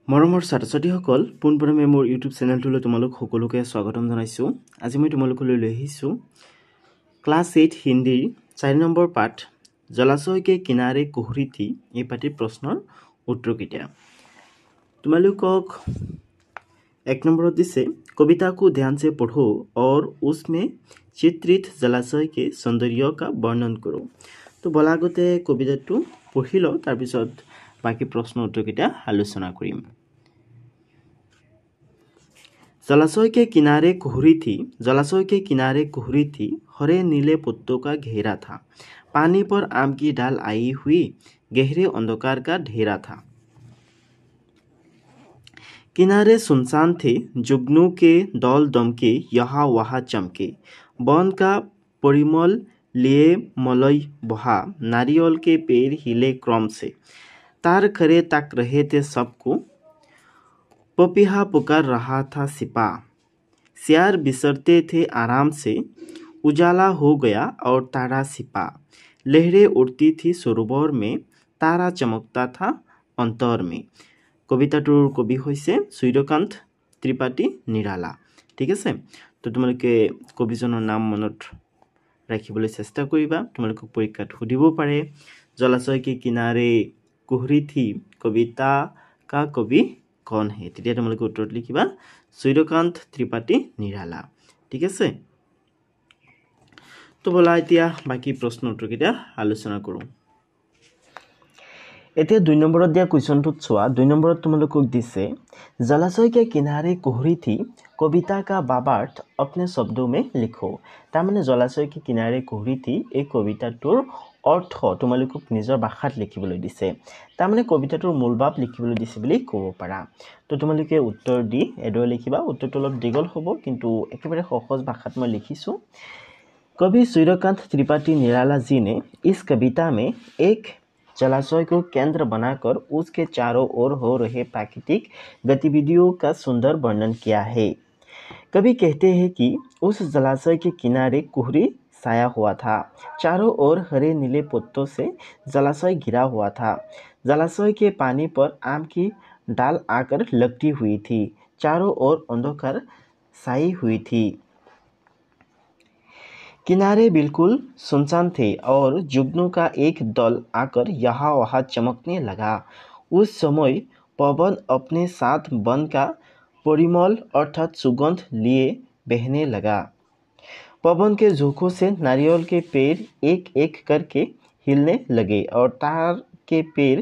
মৰমৰ ছাত্ৰ-ছাত্ৰীসকল পুনৰবাৰ মোৰ ইউটিউব চেনেলটোলৈ তোমালোক সকলোকে স্বাগতম জনাইছো। আজি মই তোমালোকলৈ লৈ আহিছো ক্লাছ 8 হিন্দীৰ 4 নম্বৰ পাঠ জলাশয় के किनारे कोहरी थी এই পাঠৰ প্ৰশ্নৰ উত্তৰ কেইটা তোমালোকক 1 নম্বৰত দিছে कविता को ध्यान से पढ़ो और उसमें चित्रित जलाशय के सौंदर्य का वर्णन करो। तो বলাগতে কবিতাটো পঢ়িলো তাৰ পিছত बाकी प्रश्न उत्तर केटा आलोचना करिम। जलाशय के किनारे कोहरी थी हरे नीले पत्तों का घेरा था। पानी पर आम की डाल आई हुई गहरे अंधकार का ढेरा था। किनारे सुनसान थे जुगनू के दौल दमके यहाँ वहाँ चमके। वन का परिमल लिए मलय बहा नारियल के पेड़ हिले क्रम से। तार खरे तक रहे थे सबको पपीहा पुकार रहा था सिपा। सियार बिसरते थे आराम से उजाला हो गया और तारा सिपा। लहरें उड़ती थी सरोवर में तारा चमकता था अंतर में। कविताटोर कवि হৈছে सूर्यकांत त्रिपाठी निराला। ठीक আছে তো তোমালোকে কবিজনৰ নাম মনত ৰাখিবলৈ চেষ্টা কৰিবা। তোমালোকক পৰীক্ষাত সুধিব পাৰে जलाशय के किनारे कोहरी थी कविता का कवि कौन है তেতিয়া তোমালোকে উত্তৰত লিখিবা सूर्यकांत त्रिपाठी निराला। ঠিক আছে তো বলা এতিয়া বাকি প্ৰশ্ন উত্তৰ কেইটা আলোচনা কৰো। এতিয়া 2 নম্বৰত দিয়া কোৱেশ্চনটোত চোৱা 2 নম্বৰত তোমালোকক দিছে जलाशय के किनारे कोहरी थी कविता का बाबार्थ अपने शब्दों में लिखो। তাৰ মানে जलाशय के किनारे कोहरी थी এই কবিতাটোৰ অৰ্থ তোমালোকক নিজৰ ভাষাত লিখিবলৈ দিছে। তাৰ মানে কবিতাটোৰ মূল ভাৱ লিখিবলৈ দিছে বুলি ক'ব পাৰা। তো তোমালোকে উত্তৰ দি এডৰ লিখিবা। উত্তৰটো অলপ দীঘল হ'ব কিন্তু একেবাৰে সহজ ভাষাত মই লিখিছো। कवि सूर्यकांत त्रिपाठी निराला जी ने इस कविता में एक जलाशय को केंद्र बनाकर उसके चारों ओर हो रहे प्राकृतिक गतिविधियों का सुंदर वर्णन किया है। कवि कहते हैं कि उस जलाशय के किनारे कोहरी छाया हुआ था। चारों ओर हरे नीले पत्तों से जलाशय घिरा हुआ था। जलाशय के पानी पर आम की डाल आकर लगती हुई थी। चारों ओर अंधकार छाई हुई थी। किनारे बिल्कुल सुनसान थे और जुगनू का एक दल आकर यहाँ वहाँ चमकने लगा। उस समय पवन अपने साथ वन का परिमल अर्थात सुगंध लिए बहने लगा। पवन के झोंकों से नारियल के पेड़ एक एक करके हिलने लगे और तार के पेड़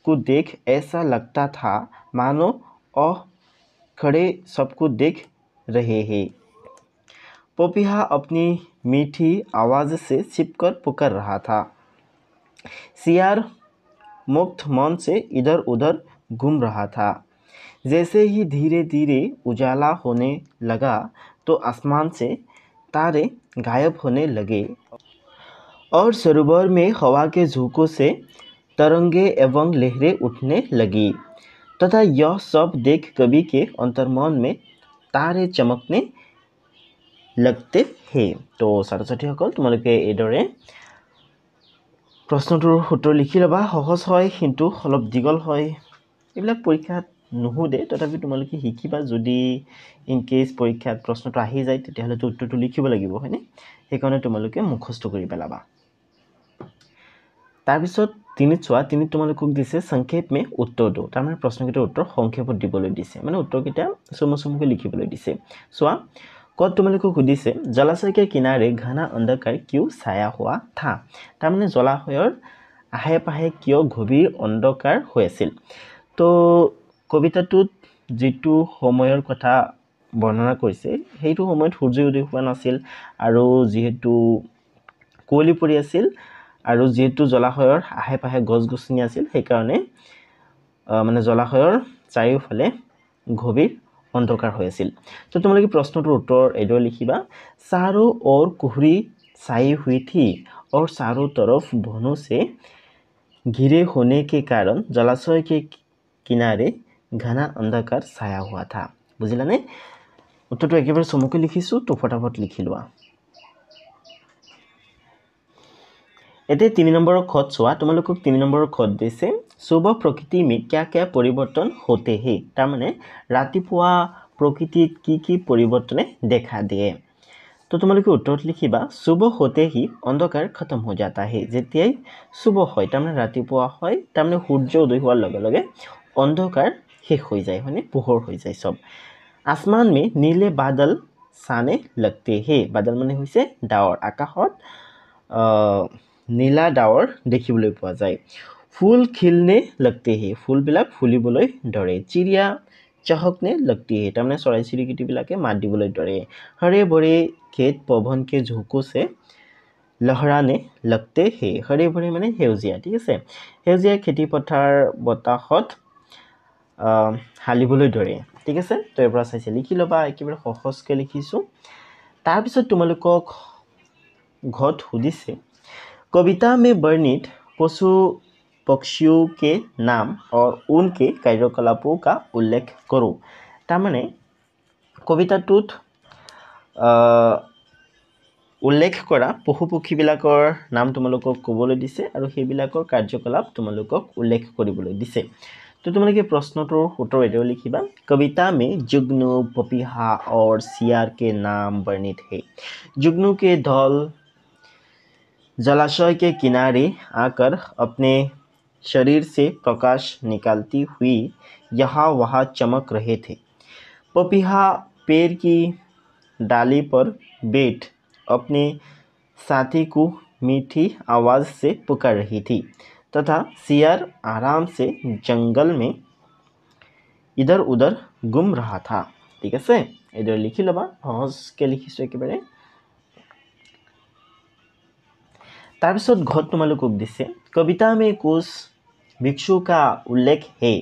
को देख ऐसा लगता था मानो खड़े सबको देख रहे हैं। पपीहा अपनी मीठी आवाज से छिपकर पुकार रहा था। सियार मुक्त मन से इधर उधर घूम रहा था। जैसे ही धीरे धीरे उजाला होने लगा तो आसमान से तारे गायब होने लगे और सरोवर में हवा के झोंकों से तरंगे एवं लहरें उठने लगी तथा यह सब देख कवि के अंतर्मन में तारे चमकने लगते हैं। तो ছাত্ৰ-ছাত্ৰীসকল তোমালোকে এইদৰে প্ৰশ্নটোৰ উত্তৰ লিখি ল'বা। সহজ হয় কিন্তু অলপ দীঘল হয়। এইবিলাক পৰীক্ষাত নুসুধে তথাপি তোমালোকে শিকিবা। যদি ইন কেছ পৰীক্ষাত প্ৰশ্নটো আহি যায় তেতিয়াহ'লে উত্তৰটো লিখিব লাগিব হয়নে। সেইকাৰণে তোমালোকে মুখস্থ কৰি পেলাবা। তাৰপিছত 3 চোৱা 3 তোমালোকক দিছে সংক্ষেপ में उत्तर दो। তাৰমানে প্ৰশ্নকেইটাৰ উত্তৰ সংক্ষেপত দিবলৈ দিছে মানে উত্তৰকেইটা চমুকৈ লিখিবলৈ দিছে। চোৱা কত তোমালোকক সুধিছে जलाशय के किनारे घना अंधकार क्यों छाया हुआ था। তাৰমানে জলাশয়ৰ আহে পাহে কিয় গভীৰ অন্ধকাৰ হৈ আছিল। তো কবিতাটোত যেটো সময়ৰ কথা বৰ্ণনা কৰিছে সেইটো সময়ত সূৰ্য উদয় হোৱা নাছিল আৰু যেহেতু কুঁৱলী পৰি আছিল আৰু যেহেতু জলাশয়ৰ আহে পাহে গছ-গছনি আছিল সেই কাৰণে মানে জলাশয়ৰ চাৰিওফালে গভীৰ अंधकार হৈ আছিল। তো তোমালোকে প্ৰশ্নটোৰ উত্তৰ এডৰ লিখিবা चारों ओर कोहरी छाई हुई थी और चारों तरफ वनों से घिरे होने के कारण जलाशय के किनारे घना अंधकार छाया हुआ था। বুজিলানে উত্তৰটো একেবাৰে চমুকৈ লিখিছো তো ফটাফট লিখি লোৱা। এতিয়া 3 নম্বৰৰ খত চোৱা তোমালোকক 3 নম্বৰৰ খত দিছে सुबह प्रकृति में क्या परिवर्तन होते हैं তাৰ মানে ৰাতিপুৱা প্ৰকৃতিত কি পৰিৱৰ্তনে দেখা দিয়ে তো তোমালোকে উত্তৰত লিখিবা सुबह होते ही अंधकार खत्म हो जाता है যেতিয়াই सुबह হয় তাৰ মানে ৰাতিপুৱা হয় তাৰ মানে সূৰ্য উদয় হোৱাৰ লগে লগে अंधकार শেষ হৈ যায় মানে পোহৰ হৈ যায় সব आसमान में नीले बादल छाने लगते हैं बादल মানে হৈছে ডাৱৰ আকাশত নীলা ডাৱৰ দেখিবলৈ পোৱা যায় फूल खिलने लगते हैं फूल बिलाक फुलिবলৈ ধৰে चिड़िया चहकने लगती है তাৰমানে চৰাই চিৰিকটি বিলাকে মাত দিবলৈ ধৰে हरे भरे खेत पवन के झोंकों से लहराने लगते हैं हरे भरे মানে সেউজীয়া ঠিক আছে সেউজীয়া খেতি পথাৰ বতাহত হালিবলৈ ধৰে ঠিক আছে তো এবাৰ চাইছে লিখি লবা একেবাৰে সহজকৈ লিখিছো তাৰ পিছত তোমালোকক ঘট সুধিছে कविता में वर्णित पशु पक्षियों के नाम और उनके कार्यकलापों का उल्लेख करो तारमाने कविताटुत उल्लेख करा पशु पक्षी बिलाकर नाम तुमलोকক ক'বলৈ দিছে আৰু সেইবিলাকৰ কাৰ্যকলাপ तुमलोকক उल्लेख কৰিবলৈ দিছে तो तुमलोকে प्रश्नটোৰ উত্তৰ এটো লিখিবা कविता में जुगनू पपीहा और सियार के नाम वर्णित है जुगनू के दल जलाशय के किनारे आकर अपने शरीर से प्रकाश निकालती हुई यहाँ वहाँ चमक रहे थे पपीहा पेड़ की डाली पर बैठ अपने साथी को मीठी आवाज़ से पुकार रही थी तथा सियार आराम से जंगल में इधर उधर घूम रहा था ठीक है इधर लिखी लबा सहज के लिखिছো একেবাৰে तारपिছত घट तुमलोকক दिसे कविता में कुछ भिक्षु का उल्लेख है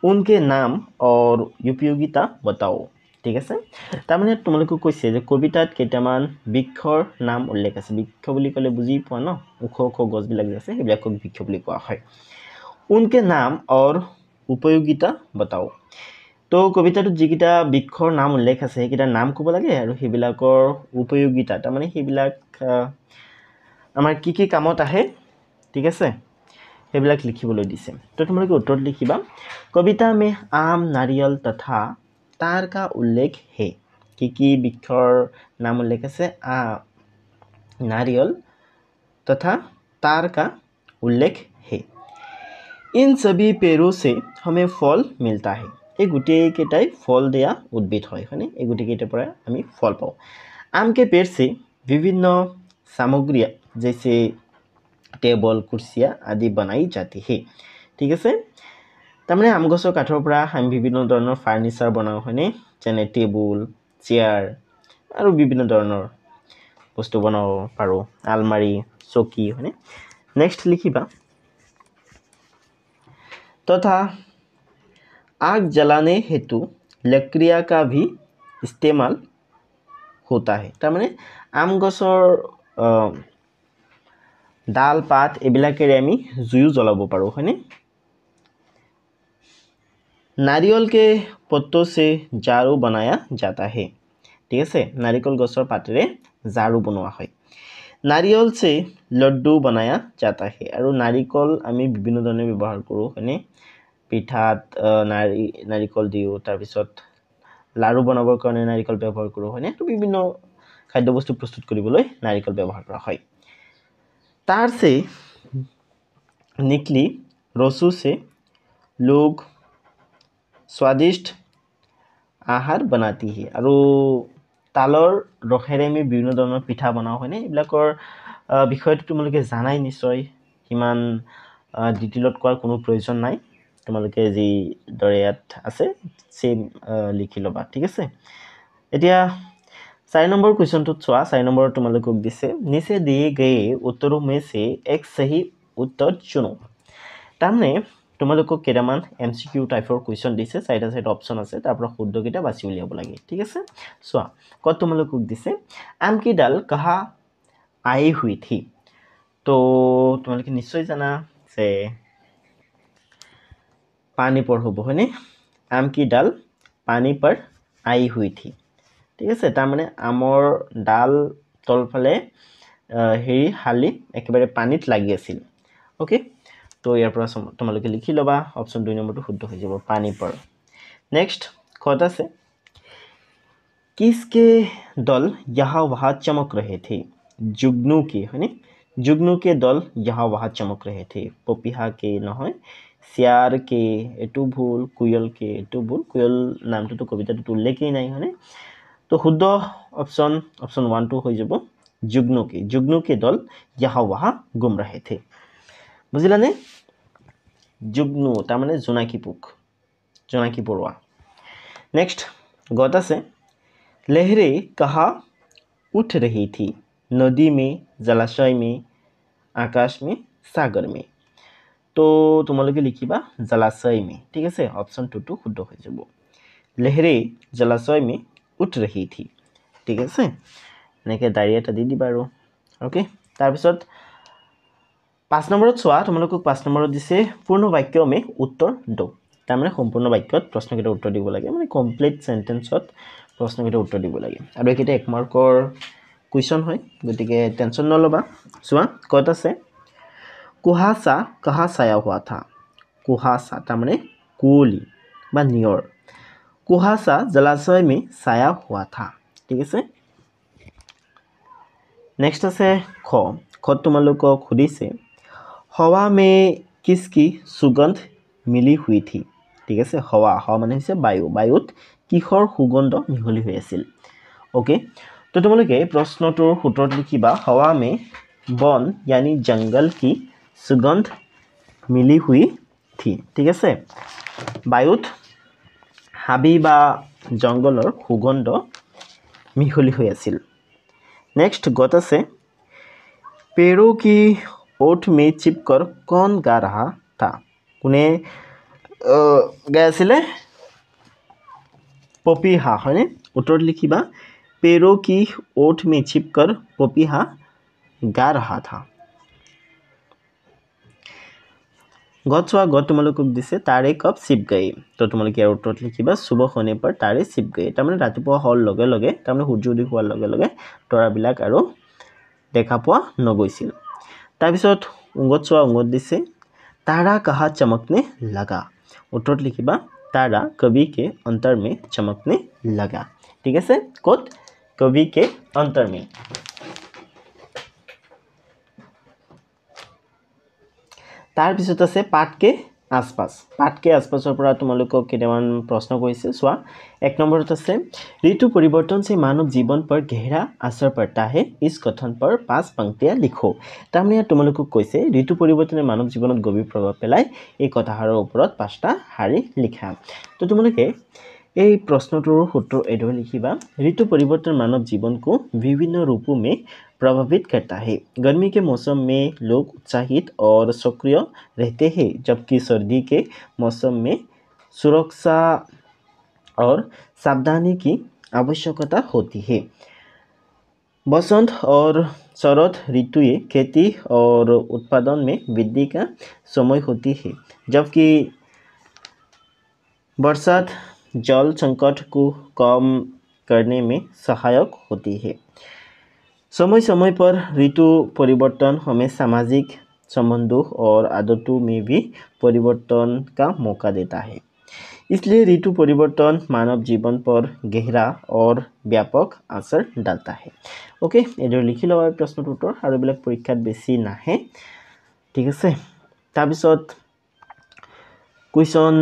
उनके नाम और उपयोगिता बताओ ठीक আছে তাৰ মানে তোমালোকক কৈছে যে কবিতাত কেইটামান বৃক্ষৰ নাম উল্লেখ আছে বৃক্ষ বুলি ক'লে বুজি পোৱা ন ওখ ওখ গছ বিলাক আছে সেইবিলাকক বৃক্ষ বুলি কোৱা হয় उनके नाम और उपयोगिता बताओ তো কবিতাটোত যিকিটা বৃক্ষৰ নাম উল্লেখ আছে সেইকিটা নাম ক'ব লাগে আৰু সেইবিলাকৰ উপযোগিতা তাৰ মানে সেইবিলাক আমাৰ কি কামত আহে ঠিক আছে সেইবিলাক লিখিবলৈ দিছে তো তোমালোকে উত্তৰত লিখিবা कविता में आम नारियल तथा तार का उल्लेख है কি বৃক্ষৰ নাম উল্লেখ আছে नारियल तथा तार का उल्लेख है इन सभी पेड़ों से हमें फल मिलता है এই গুটি কেইটাই ফল দিয়া উদ্ভিদ হয় হয়নে এই গুটি কেইটাৰ পৰা আমি ফল পাওঁ आम के पेड़ से विभिन्न सामग्रियां जैसे टेबल कुर्सियां आदि बनाई जाती है ठीक আছে তাৰমানে আম গছৰ কাঠৰ পৰা আমি বিভিন্ন ধৰণৰ ফাৰ্নিচাৰ বনাও হয়নে যেনে টেবুল চেয়াৰ আৰু বিভিন্ন ধৰণৰ বস্তু বনাব পাৰো আলমাৰি চকী হয়নে নেক্সট লিখিবা तथा आग जलाने हेतु लकड़ियाँ का भी इस्तेमाल होता है তাৰমানে আম গছৰ ডাল পাত এবিলাকেৰে আমি জুয়ো জ্বলাব পাৰো হয়নে नारियल के पत्तों से झाड़ू बनाया जाता है ठीक है नारिकल गछर पातेरे झाड़ू बनवा है नारियल से लड्डू बनाया जाता है और नारिकल आमी विभिन्न धरणे व्यवहार करूँ हयने पिठात नारिकल दिও तार पिছত लाडू बनाবৰ কাৰণে नारिकल व्यवहार करूँ हयने तो विभिन्न खाद्य वस्तु प्रस्तुत কৰিবলৈ नारिकल व्यवहार কৰা হয় तार से निकली रसों से लोग स्वादिष्ट आहार बनाती है और तालर रखेरे আমি বিভিন্ন ধৰণৰ পিঠা বনাও হয়নে এইবিলাকৰ বিষয়টো তোমালোকে জানাই নিশ্চয় কিমান ডিটেইলত কোৱাৰ কোনো প্ৰয়োজন নাই তোমালোকে যি দৰিয়াত আছে সেম লিখি লবা ঠিক আছে এতিয়া 4 नंबर क्वेश्चन तो चुआ 4 नंबर तुम्हारे दिसे नीचे दिए गए उत्तरों में से एक सही उत्तर चुनो तारमाने তোমালোকক কেইটামান এমসিকিউ টাইপৰ কোৱেশ্চন দিছে চাইডা সাইড অপচন আছে তাৰ পৰা শুদ্ধ কেইটা বাছি উলিয়াব লাগে ঠিক আছে চোৱা কত তোমালোকক দিছে আম কি ডাল कहाँ आई हुई थी তো তোমালোকে নিশ্চয় জানা যে पानी पर হ'ব হয়নে आम की डाल पानी पर आई हुई थी ঠিক আছে তাৰ মানে আমৰ ডাল তলফালে হেৰি হালি একেবাৰে পানীত লাগি আছিল ওকে তো ইয়াৰ পৰা তোমালোকে লিখি ল'বা অপশ্যন 2 নম্বৰটো শুদ্ধ হৈ যাব পানী पर नेक्स्ट कौन से किसके दल यहाँ वहाँ चमक रहे थे जुगनू के है नी जुगनू के दल यहाँ वहाँ चमक रहे थे पपिहा के নহয় सियार के एटू भूल कुयल के एटू भूल कुयल नाम तो कविता तो उल्लेखই নাই হয়নে तो শুদ্ধ ऑप्शन 1 2 হৈ যাব जुगनू के दल यहाँ वहाँ घूम रहे थे বুঝিলানে जुगनू तार माने জোনাকী পোক জোনাকী পৰুৱা नेक्स्ट गौता से लहरें कहाँ उठ रही थी नदी में जलाशय में आकाश में सागर में तो तुम्हारे लिखिबा जलाशय में ठीक है ऑप्शन 2 टू शुद्ध हो যাব लहरें जलाशय में उठ रही थी ठीक है এনেকৈ ডায়েৰী এটা দি দিবা আৰু ओके তাৰপিছত 5 নম্বৰত চোৱা তোমালোকক 5 নম্বৰত দিছে পূৰ্ণ বাক্য মে উত্তৰ দো तार माने सम्पूर्ण वाक्यत प्रश्नकेटा उत्तर দিব লাগে মানে কমপ্লিট সেন্টেন্সত प्रश्नकेटा उत्तर দিব লাগে আৰু একেটা 1 মাৰ্কৰ क्वेश्चन হয় গতিকে টেনশন নলবা চোৱা কত আছে कुहासा कहाँ छाया हुआ था कुहासा तार माने कुली बा नियर कुहासा जलाशय में छाया हुआ था ठीक है नेक्स्ट আছে ख ख তোমালোকক খুদিছে हवा में किसकी सुगंध मिली हुई थी ठीक है हवा हवा माने वायु वायुत किहर सुगंध मिहली हुई आसिल ओके तो तुम्हारे प्रश्नटोर उत्तर लिखिबा हवा में वन यानी जंगल की सुगंध मिली हुई थी ठीक है वायुत हाबी बा जंगलर सुगंध मिहली हुई आसिल नेक्स्ट गत से पेड़ों की ओठ में चिपकर कौन गा रहा था कोने गाइছিলে पपीहा है उत्तर लिखिबा पेड़ों की ओठ में छिपकर पपीहा गा रहा था गछवा गत तुम्हारे दिसे तारे कब छिप गई तो तुम्हारे यार उत्तर लिखिबा सुबह होने पर तारे छिप गई तार माने रातिपुवा होৱাৰ লগে লগে तार माने সূৰ্য উদয় হোৱাৰ লগে লগে তৰাবিলাক আৰু দেখা পোৱা নগৈছিল তাৰ পিছত উঙ্গত চোৱা উঙ্গত দিছে तारा कहाँ चमकने लगा उत्तर लिखिबा तारा कवि के अंतर में चमकने लगा ठीक है कत कवि के अंतर में तार पिছত আছে पाठ के आसपासर পৰা তোমালোকক কেইটামান প্ৰশ্ন কৰিছে চোৱা 1 নম্বৰত আছে ऋतु परिवर्तन से मानव जीवन पर गहरा असर पड़ता है इस कथन पर 5 पंक्तियां लिखो তাৰমানে তোমালোকক কৈছে ঋতু পৰিৱৰ্তনে মানৱ জীৱনত গভীৰ প্ৰভাৱ পেলায় এই কথাহাৰৰ ওপৰত 5টা শাৰী লিখা তো তোমালোকে এই प्रश्नটোৰ उत्तर এদৰে লিখিবা ऋतु परिवर्तन मानव जीवन को विभिन्न रूपों में प्रभावित करता है गर्मी के मौसम में लोग उत्साहित और सक्रिय रहते हैं जबकि सर्दी के मौसम में सुरक्षा और सावधानी की आवश्यकता होती है बसंत और शरद ऋतुएं खेती और उत्पादन में वृद्धि का समय होती है जबकि बरसात जल संकट को कम करने में सहायक होती है समय समय पर ऋतु परिवर्तन हमें सामाजिक संबंधों और आदतों में भी परिवर्तन का मौका देता है इसलिए ऋतु परिवर्तन मानव जीवन पर गहरा और व्यापक असर डालता है ओके एदर लिखि लवा प्रश्नটোৰ उत्तर আৰু বেলেগ পৰীক্ষাত বেছি নাহে ঠিক আছে তাৰপিছত क्वेश्चन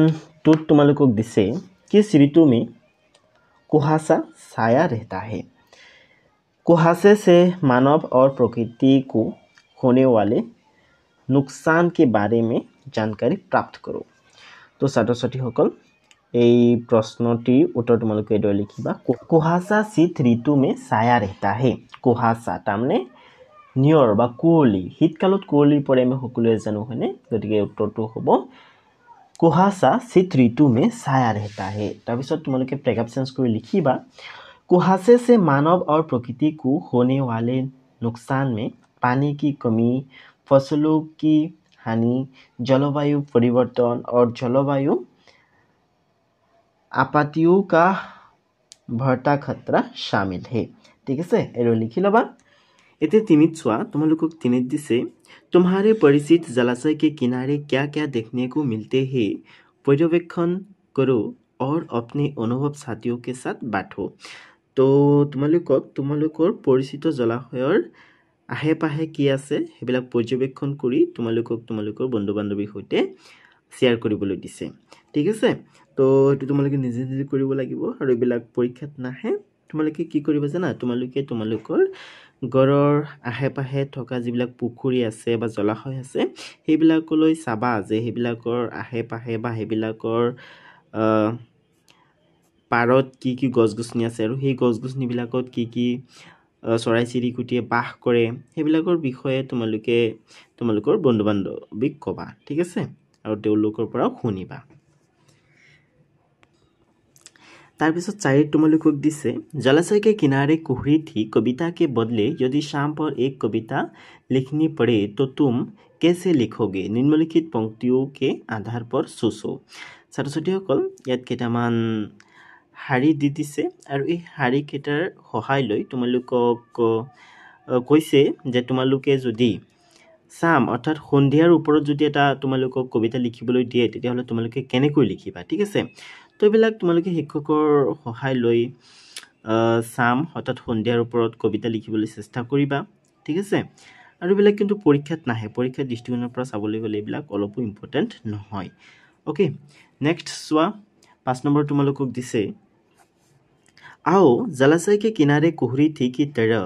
टूट তোমালোকক দিছে किस ऋतु में कुहासा छाया रहता है कुहासे से मानव और प्रकृति को होने वाले नुकसान के बारे में जानकारी प्राप्त करो तो छात्र छात्रीসকল এই प्रश्नটিৰ उत्तर তোমালোকে এদৰে লিখিবা कुहासा शीत ऋतु में छाया रहता है कुहासा तारमाने नियर बा कुवली শীতকালত কুৱলী পৰে আমি সকলোৱে জানো হয়নে গতিকে উত্তৰটো হ'ব कुहासा शीत ऋतु में छाया रहता है তাৰপিছত তোমালোকে প্ৰেগআপ চেঞ্জ কৰি লিখিবা कुहासे से मानव और प्रकृति को होने वाले नुकसान में पानी की कमी फसलों की हानि जलवायु परिवर्तन और जलवायु आपत्तियों का बढ़ता खतरा शामिल है ठीक है एरो लिखि लबा इतने तीनित चुआ तुम्हारे तीनित दिसे तुम्हारे परिचित जलाशय के किनारे क्या क्या देखने को मिलते हैं पर्यवेक्षण करो और अपने अनुभव साथियों के साथ बांटो। तो তোমালোকৰ পৰিচিত জলাশয়ৰ আহে পাহে কি আছে সেইবিলাক পৰ্যবেক্ষণ কৰি তোমালোকৰ বন্ধু বান্ধৱীৰ সৈতে শ্বেয়াৰ কৰিবলৈ দিছে। ঠিক আছে, তো এইটো তোমালোকে নিজে নিজে কৰিব লাগিব আৰু এইবিলাক পৰীক্ষাত নাহে। তোমালোকে কি কৰিবা জানা, তোমালোকৰ ঘৰৰ আহে পাহে থকা যিবিলাক পুখুৰী আছে বা জলাশয় আছে সেইবিলাকলৈ চাবা যে সেইবিলাকৰ আহে পাহে বা সেইবিলাকৰ পাৰত কি কি গছ গছনি আছে আৰু সেই গছ গছনিবিলাকত কি কি চৰাই চিৰিকটিয়ে বাস কৰে সেইবিলাকৰ বিষয়ে তোমালোকৰ বন্ধু বান্ধৱীক ক'বা। ঠিক আছে, আৰু তেওঁলোকৰ পৰাও শুনিবা। তাৰপিছত 4 তোমালোকক দিছে जलाशय के किनारे कुहरी थी कविता के बदले यदि शाम पर एक कविता लिखनी पड़े तो तुम कैसे लिखोगे निम्नलिखित पंक्तियों के आधार पर सोचो। ছাত্ৰ ছাত্ৰীসকল ইয়াত কেইটামান শাৰী দি দিছে আৰু এই শাৰী কেইটাৰ সহায় লৈ তোমালোকক কৈছে যে তোমালোকে যদি সাম অৰ্থাৎ সন্ধিয়াৰ ওপৰত যদি এটা তোমালোকক কবিতা লিখিবলৈ দিয়ে তেতিয়াহ'লে তোমালোকে কেনেকৈ লিখিবা। ঠিক আছে, তো এইবিলাক তোমালোকে শিক্ষকৰ সহায় লৈ সাম অৰ্থাৎ সন্ধিয়াৰ ওপৰত কবিতা লিখিবলৈ চেষ্টা কৰিবা। ঠিক আছে, আৰু এইবিলাক কিন্তু পৰীক্ষাত নাহে, পৰীক্ষাৰ দৃষ্টিকোণৰ পৰা চাবলৈ গ'লে এইবিলাক অলপো ইম্পৰ্টেণ্ট নহয়। ओके, नेक्स्ट चुआ 5 नंबर तुम्हालोग दिसे आओ जलाशय के किनारे कुहरी थी की तरह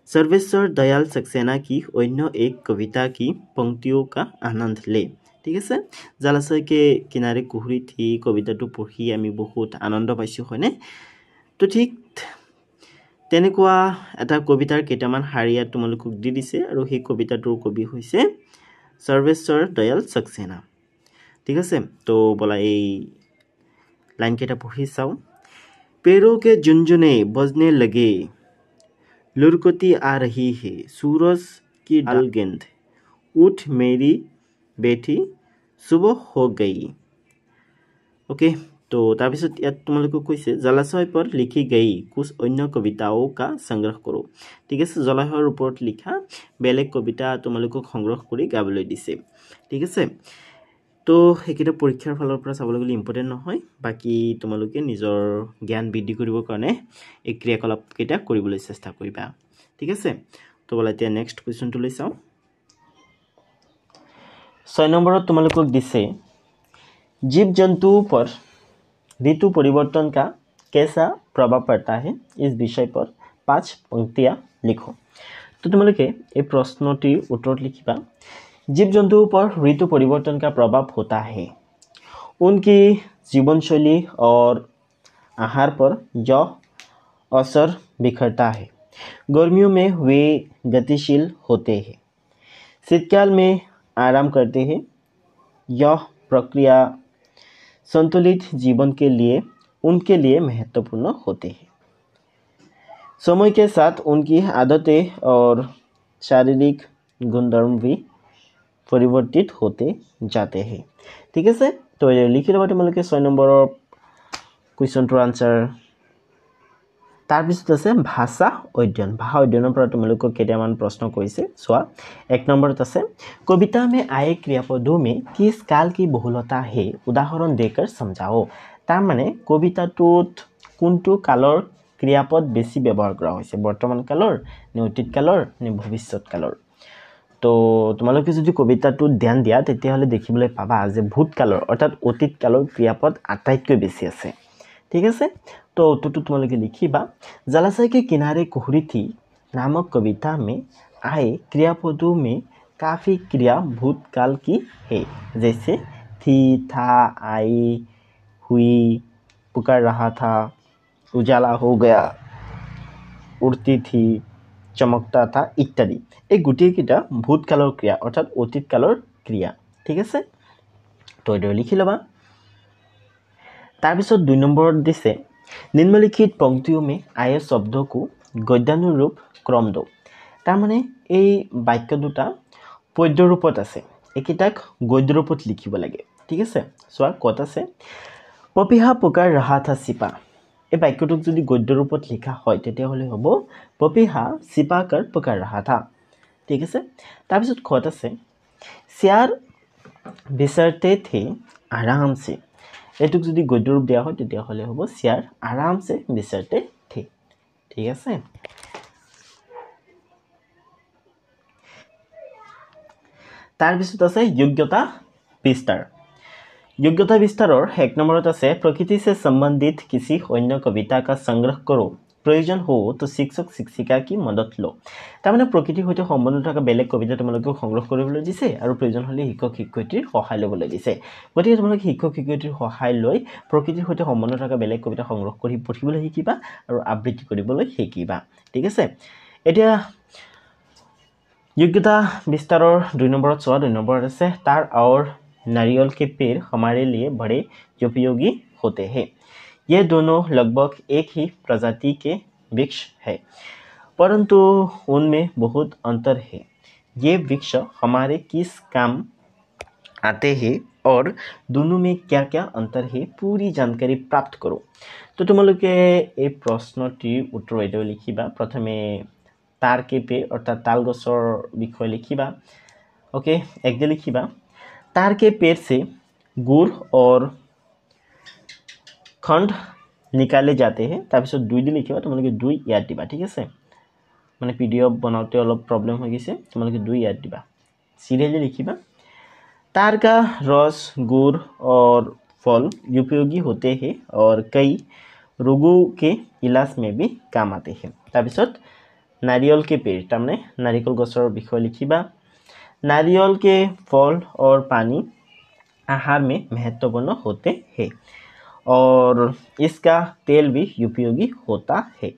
सर्वेश्वर दयाल सक्सेना की अन्य एक कविता की पंक्तियों का आनंद ले। ठीक है, जलाशय के किनारे कुहरी थी कविता तो पढ़ी आमी बहुत आनंद पाइছো হয়নে। तो ठीक তেনেকুৱা এটা কবিতাৰ কেইটামান শাৰী তোমালোকক দি দিছে আৰু সেই কবিতাটোৰ কবি হৈছে सर्वेश्वर दयाल सक्सेना। ठीक है, तो बोला ये लाइन केटा पढ़ी चाओ। पेड़ों के झुनझुने बजने लगे लुरकती आ रही है सूरज की डाल गेंद उठ मेरी बेटी सुबह हो गई। ओके, तो তাৰপিছত ইয়াত তোমালোকক কৈছে জলাশয় पर लिखी गई कुछ अन्य कविताओं का संग्रह करो। ঠিক আছে, জলাশয়ৰ ওপৰত লিখা বেলেগ কবিতা তোমালোকক সংগ্ৰহ কৰি গাবলৈ দিছে। ঠিক আছে, তো সেইকেইটা পৰীক্ষাৰ ফালৰ পৰা চাবলৈ গ'লে ইম্পৰ্টেণ্ট নহয়, বাকী তোমালোকে নিজৰ জ্ঞান বৃদ্ধি কৰিবৰ কাৰণে এই ক্ৰিয়াকলাপকেইটা কৰিবলৈ চেষ্টা কৰিবা। ঠিক আছে, তো বলা এতিয়া নেক্সট কুৱেশ্যনটো লৈ চাওঁ। 6 নম্বৰত তোমালোকক দিছে जीव जंतुओं पर ऋतु परिवर्तन का कैसा प्रभाव पड़ता है इस विषय पर 5 पंक्तियां लिखो। तो तुम्हारे ये प्रश्नटी उत्तर लिखिबा जीव जंतुओं पर ऋतु परिवर्तन का प्रभाव होता है, उनकी जीवन शैली और आहार पर यह असर बिखरता है। गर्मियों में वे गतिशील होते हैं, शीतकाल में आराम करते हैं। यह प्रक्रिया संतुलित जीवन के लिए उनके लिए महत्वपूर्ण होते हैं। समय के साथ उनकी आदतें और शारीरिक गुणधर्म भी परिवर्तित होते जाते हैं। ठीक है, तो लिखि लबा तुम्हारे 6 नम्बर कुवेश्चनটোৰ आन्सार। তাৰপিছত আছে ভাষা অধ্যয়ন। ভাষা অধ্যয়নৰ পৰা তোমালোকক কেইটামান প্ৰশ্ন কৰিছে চোৱা। 1 নম্বৰত আছে कविता में आए क्रियापदों में किस काल की बहुलता है उदाहरण देकर समझाओ। तार माने कविताটোত কোনটো কালৰ ক্ৰিয়াপদ বেছি ব্যৱহাৰ কৰা হৈছে, বৰ্তমান কালৰ নে অতীত কালৰ নে ভৱিষ্যৎ কালৰ। তো তোমালোকে যদি কবিতাটোত ধ্যান দিয়া তেতিয়াহ'লে দেখিবলৈ পাবা যে ভূতকালৰ অৰ্থাৎ অতীত কালৰ ক্ৰিয়াপদ আটাইতকৈ বেছি আছে। ठीक है, तो उत्तरটো তোমালোকে লিখিবা जलाशय के किनारे कुहरी थी नामक कविता में आए क्रियापदों में काफी क्रिया भूतकाल की है, जैसे थी, था, आई, हुई, पुकार रहा था, उजाला हो गया, उड़ती थी, चमकता था इत्यादि। এই গোটেইকেইটা ভূতকালৰ ক্ৰিয়া অৰ্থাৎ অতীত কালৰ ক্ৰিয়া। ঠিক আছে, তো এইটো লিখি ল'বা। তাৰপিছত 2 নম্বৰত দিছে निम्नलिखित पंक्तियों में आए शब्दों को गद्यानुरूप क्रम दो। तार माने এই বাক্য দুটা পদ্য ৰূপত আছে, একেটাক গদ্য ৰূপত লিখিব লাগে। ঠিক আছে, চোৱা ক'ত আছে पपीहा पुकार रहा था सिपा এই বাক্যটোক যদি গদ্য ৰূপত লিখা হয় তেতিয়াহ'লে হ'ব পপীহা সিপাकर पकड़ रहा था ঠিক আছে তাৰপিছত খত আছে सियार बिचरते थे आराम से এটুক যদি গদ্য ৰূপ দিয়া হয় তেতিয়াহ'লে হ'ব सियार आराम से बिचरते थे ঠিক আছে তাৰপিছত আছে योग्यता विस्तार योग्यता विस्तारर 1 नंबरत আছে प्रकृति से संबंधित किसी अन्य कविता का संग्रह करो प्रयोजन हो तो शिक्षक शिक्षिका की मदद लो তাৰমানে প্ৰকৃতিৰ সৈতে সম্বন্ধ থকা বেলেগ কবিতা তোমালোকে সংগ্ৰহ কৰিবলৈ দিছে আৰু প্ৰয়োজন হ'লে শিক্ষক শিক্ষয়িত্ৰীৰ সহায় ল'বলৈ দিছে গতিকে তোমালোকে শিক্ষক শিক্ষয়িত্ৰীৰ সহায় লৈ প্ৰকৃতিৰ সৈতে সম্বন্ধ থকা বেলেগ কবিতা সংগ্ৰহ কৰি পঢ়িবলৈ শিকিবা আৰু আবৃত্তি কৰিবলৈ শিকিবা ঠিক আছে এতিয়া योग्यता विस्तारर 2 नंबरत 2 नंबरत আছে तार और नारियल के पेड़ हमारे लिए बड़े उपयोगी होते हैं ये दोनों लगभग एक ही प्रजाति के वृक्ष है परंतु उनमें बहुत अंतर है ये वृक्ष हमारे किस काम आते हैं और दोनों में क्या-क्या अंतर है पूरी जानकारी प्राप्त करो तो তোমালোকে এই প্ৰশ্নটিৰ উত্তৰ এটাও লিখিবা প্ৰথমে तार के पेड़ अर्थात ताल गछर विषय लिखिबा ओके एक दे लिखिबा तार के पेड़ से गुड़ और खंड निकाले जाते हैं तारपिছত 2 दे लिखिबा তোমালোকে 2 ইয়াত দিবা ঠিক আছে মানে পিডিএফ बनाते অলপ प्रॉब्लम হৈ গৈছে তোমালোকে 2 ইয়াত দিবা সিরিয়ালি लिखिबा तार का रस गुड़ और फल उपयोगी होते हैं और कई रोगों के इलाज में भी काम आते हैं तारपिছত नारियल के पेड़ तमने नारियल गछर विषय लिखिबा नारियल के फल और पानी आहार में महत्वपूर्ण होते हैं और इसका तेल भी उपयोगी होता है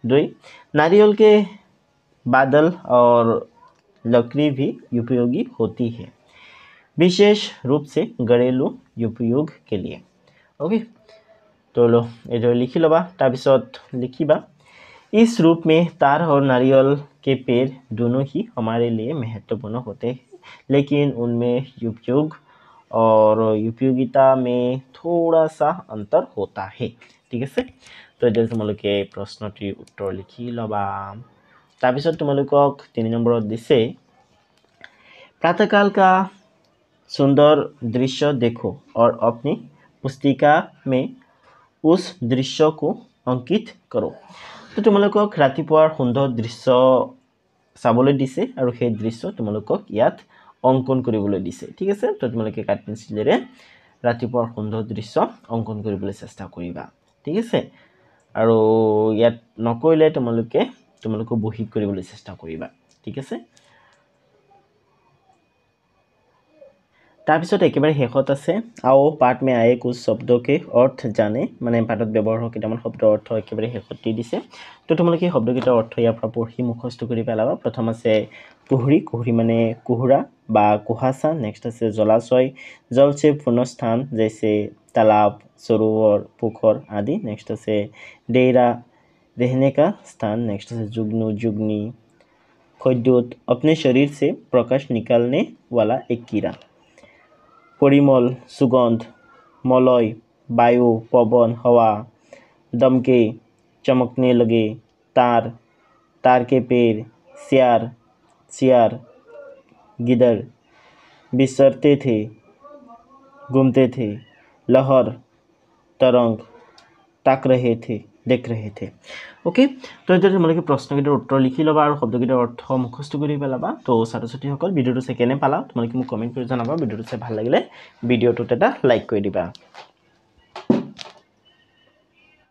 2 नारियल के बादल और लकड़ी भी उपयोगी होती है विशेष रूप से घरेलू उपयोग के लिए ओके तो लो एजो लिखि लबा तारपिছত लिखिबा इस रूप में तार और नारियल के पेड़ दोनों ही हमारे लिए महत्वपूर्ण होते हैं लेकिन उनमें उपयोग और उपयोगिता में थोड़ा सा अंतर होता है ठीक है तो ये তোমালোকে প্ৰশ্নটিৰ উত্তৰ লিখি লবা তাৰপিছত তোমালোকক 3 নম্বৰত দিছে प्रातःकाल का सुंदर दृश्य देखो और अपनी पुस्तिका में उस दृश्य को अंकित करो तो তোমালোকক ৰাতিপুৱাৰ সুন্দৰ দৃশ্য চাবলৈ দিছে আৰু সেই দৃশ্য তোমালোকক ইয়াত অঙ্কন কৰিবলৈ দিছে ঠিক আছে তো তোমালোকে কাট পেন্সিলেৰে ৰাতিপুৱাৰ সুন্দৰ দৃশ্য অঙ্কন কৰিবলৈ চেষ্টা কৰিবা ঠিক আছে আৰু ইয়াত নকৰিলে তোমালোকে বহি কৰিবলৈ চেষ্টা কৰিবা ঠিক আছে তাৰপিছত একেবাৰে শেষত আছে आओ पाठ में आए कुछ शब्दों के अर्थ जाने মানে পাঠত ব্যৱহাৰ হোৱা কেইটামান শব্দৰ অৰ্থ একেবাৰে শেষত দিছে তো তোমালোকে শব্দকেইটাৰ অৰ্থ ইয়াৰ পৰা পঢ়ি মুখস্থ কৰি পেলাবা প্ৰথম আছে কুহুৰি কুহুৰি মানে কুহুৰা বা কুহাসা নেক্সট আছে জলাশয় जल से पूर्ण स्थान जैसे तालाब सरोवर पोखर आदि नेक्स्ट আছে डेरा रहने का स्थान नेक्स्ट আছে जुगनू जुगनी खद्योत अपने शरीर से प्रकाश निकालने वाला एक कीड़ा परिमल सुगंध मलय वायु पवन हवा दमके चमकने लगे तार तार के पेड़ सियार सियार गिदर बिसरते थे घूमते थे लहर तरंग ताक रहे थे देख रहे थे ओके तो এতিয়া তোমালোকে প্ৰশ্নকেইটাৰ উত্তৰ লিখি লবা আৰু শব্দকেইটাৰ অৰ্থ মুখস্থ কৰি পেলাবা তো ছাত্ৰ-ছাত্ৰীসকল ভিডিওটো চাই কেনে পালা তোমালোকে মোক কমেন্ট কৰি জনাবা ভিডিওটো চাই ভাল লাগিলে ভিডিওটোত এটা লাইক কৰি দিবা